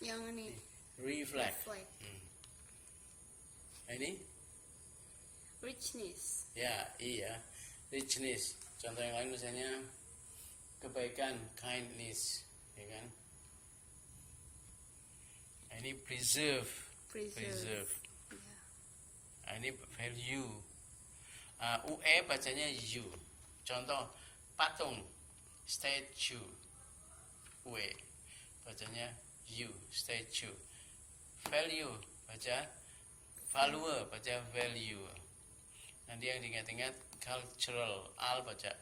Yang ini. Reflect. Ini? Richness. Ya, iya. Richness. Contoh yang lain misalnya kebaikan, kindness, ya kan? Ini preserve. Preserve. Ini value. UE bacanya U. Contoh patung, statue. UE bacanya U, statue. Value baca value, baca value. Nanti yang diingat-ingat cultural, al baca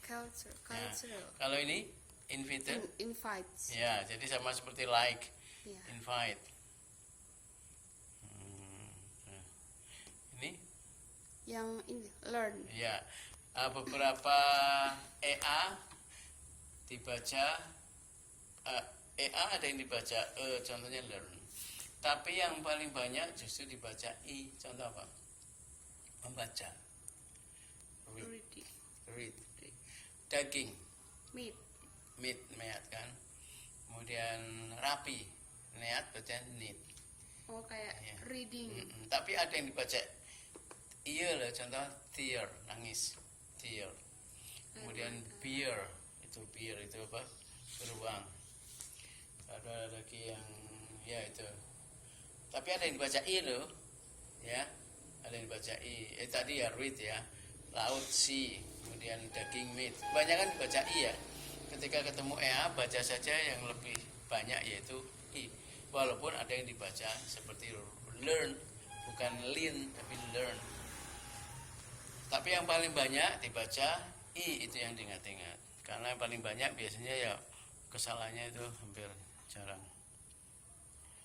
Cultural. Nah, kalau ini invited, Invite. ya, jadi sama seperti like, invite. Ini Yang ini learn. ya, beberapa EA dibaca EA ada yang dibaca contohnya learn. Tapi yang paling banyak justru dibaca I. Contoh apa? Membaca. Read. Daging. Meat. Meat kan. Kemudian rapi. Neat baca neat. Oh, kayak reading. Tapi ada yang dibaca iya lah, contoh tear, nangis. Tear. Kemudian beer itu apa? Beruang. Ada lagi yang ya itu. Tapi ada yang dibaca I loh, ya. Ada yang dibaca I. Tadi ya read ya. Laut sea, kemudian daging meat. Kebanyakan dibaca I ya. Ketika ketemu EA baca saja yang lebih banyak yaitu I. Walaupun ada yang dibaca seperti learn, bukan learn tapi learn. Tapi yang paling banyak dibaca I, itu yang diingat-ingat. Karena yang paling banyak biasanya ya kesalahannya itu hampir jarang.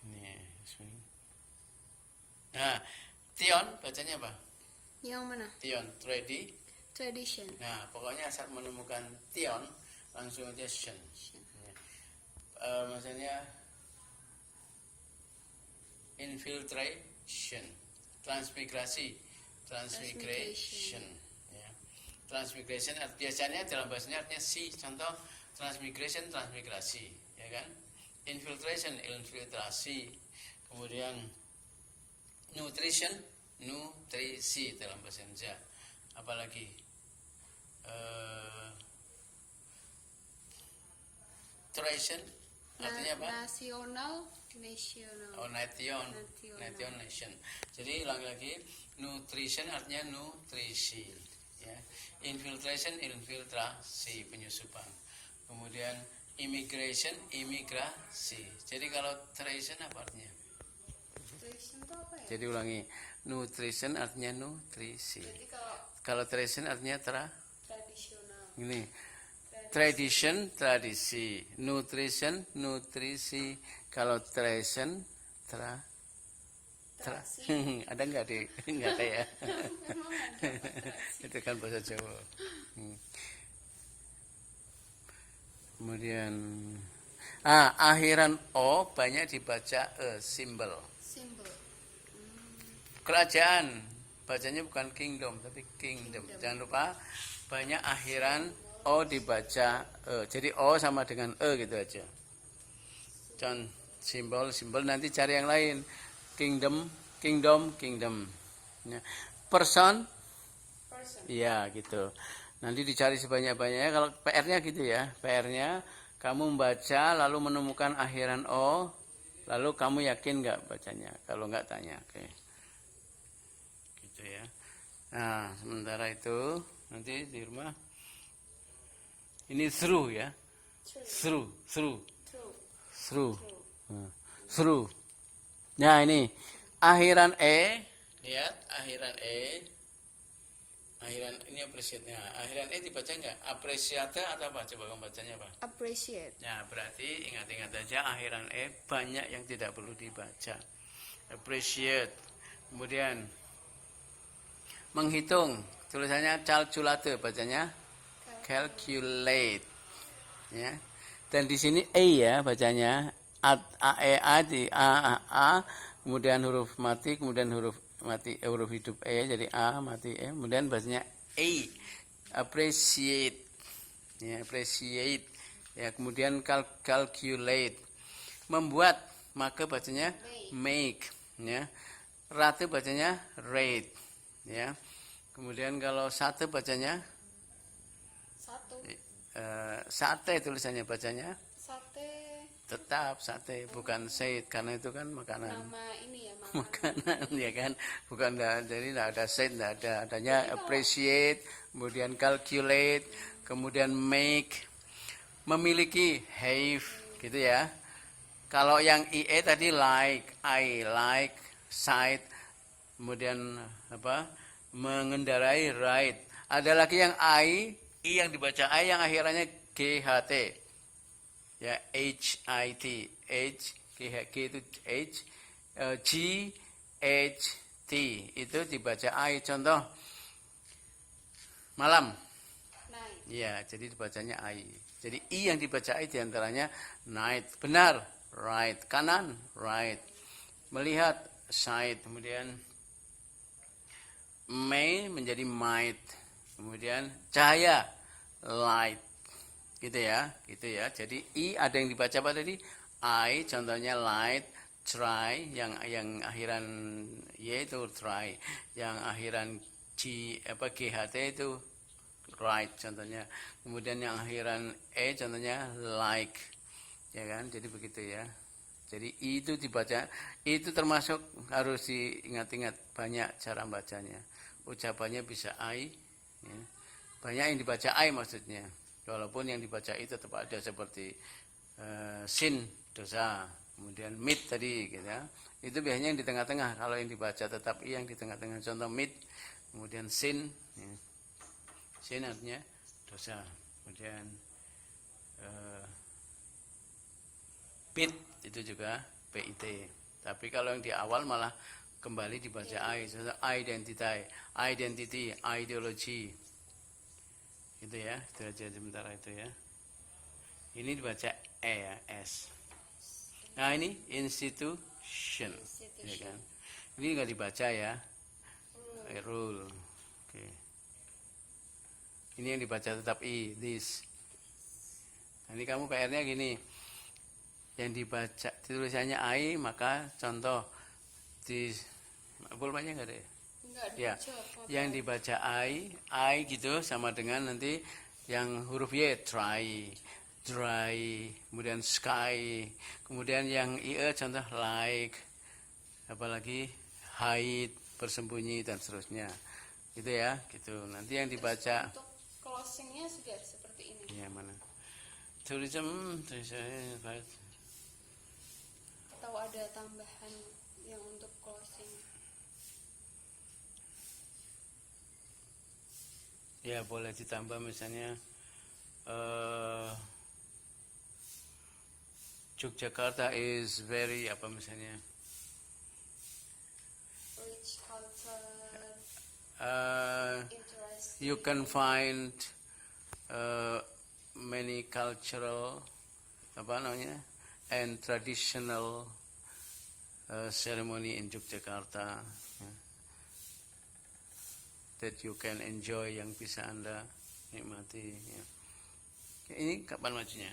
Ini. Nah, Tion bacanya apa? Yang mana? Tion, Tradition. Nah, pokoknya saat menemukan Tion langsung aja shen. Maksudnya infiltration, transmigration. Ya. Transmigration biasanya dalam bahasanya artinya si. Contoh transmigration, transmigrasi, ya kan? Infiltration, infiltrasi. Kemudian nutrition, nutrisi dalam bahasa Indonesia. Apalagi tradition artinya apa? National. Oh, nation. Jadi ulang lagi, nutrition artinya nutrisi, ya. Infiltration, infiltrasi, penyusupan. Kemudian immigration, imigrasi. Jadi kalau tradition apa artinya? Tradition itu apa ya? Jadi ulangi, nutrition artinya nutrisi. Jadi Kalau tradition artinya tradisional. Ini tradition, tradisi. Nutrition, nutrisi. Kalau tradition, ada nggak di? Nggak ada ya. Itu kan bahasa Jawa. Kemudian akhiran O banyak dibaca simbol. Kerajaan bacanya bukan kingdom tapi kingdom. Jangan lupa banyak akhiran O dibaca jadi O sama dengan gitu aja. Simbol nanti cari yang lain. Kingdom. Ya. Person. Iya gitu. Nanti dicari sebanyak-banyaknya. Kalau PR-nya gitu ya. PR-nya kamu membaca lalu menemukan akhiran O, lalu kamu yakin nggak bacanya? Kalau nggak tanya. Oke. Gitu ya. Nah, sementara itu nanti di rumah ini through ya. Through. Nah, ini akhiran E, lihat akhiran E. Akhiran ini appreciate-nya. Akhiran E dibaca enggak? Appreciate atau apa? Coba kamu bacanya apa? Appreciate. Nah, berarti ingat-ingat aja akhiran E banyak yang tidak perlu dibaca. Appreciate. Kemudian menghitung. Tulisannya calculate, bacanya calculate. Ya. Dan di sini E ya bacanya. A di A, kemudian huruf mati, kemudian huruf hidup E, jadi A mati E, kemudian bahasanya A, appreciate, ya, appreciate, ya, kemudian calculate. membuat, maka bacanya make, ya. Ratu bacanya rate, ya. Kemudian kalau sate bacanya Satu. sate, tulisannya bacanya Sate. tetap sate, bukan said, karena itu kan makanan. Nama ini ya Makanan, ya kan, bukan, jadi tidak ada said, tidak ada, adanya appreciate, kemudian calculate, kemudian make, memiliki, have, gitu ya. Kalau yang IE tadi like, I like, sight, kemudian apa, mengendarai, ride. Ada lagi yang I yang dibaca I yang akhirannya GHT, ya, HIT, H, G itu H, G, H, T, itu dibaca I. Contoh, malam, night. ya, jadi dibacanya I. Jadi I yang dibaca I diantaranya night, benar, right, kanan, right, melihat, sight, kemudian may menjadi might, kemudian cahaya, light, gitu ya, gitu ya. Jadi I ada yang dibaca apa tadi? I, contohnya light, try, yang akhiran Y itu try, yang akhiran G apa GHT itu right, contohnya. Kemudian yang akhiran E contohnya like, ya kan? Jadi begitu ya. Jadi I itu dibaca, itu termasuk harus diingat-ingat, banyak cara bacanya. Ucapannya bisa I, ya. Banyak yang dibaca I maksudnya. Walaupun yang dibaca I tetap ada seperti sin, dosa, kemudian mit tadi, gitu ya. Itu biasanya yang di tengah-tengah. Kalau yang dibaca tetap I yang di tengah-tengah. Contoh mit, kemudian sin, ya. Sin artinya dosa. Kemudian pit itu juga PIT. Tapi kalau yang di awal malah kembali dibaca I, identity, ideology. Itu ya, itu aja sementara itu ya. Ini dibaca E ya, S. Nah ini institution, ya kan. Ini nggak dibaca ya, rule. Oke. Ini yang dibaca tetap I, this. Nah, ini kamu PR-nya gini. Yang dibaca tulisannya I, maka contoh di pulpennya enggak ada ya? Enggak ada. Ya. Yang dibaca I gitu sama dengan nanti yang huruf Y, try, dry, kemudian sky, kemudian yang IE contoh like, apalagi hide, bersembunyi dan seterusnya. Gitu ya, gitu. Nanti yang dibaca untuk closingnya sudah seperti ini. ya mana? Tourism, Atau ada tambahan yang untuk closing? Ya boleh ditambah misalnya Yogyakarta is very apa misalnya Rich culture, interesting. you can find many cultural apa namanya and traditional ceremony in Yogyakarta, that you can enjoy, yang bisa Anda nikmati ya. Ini kapan majunya?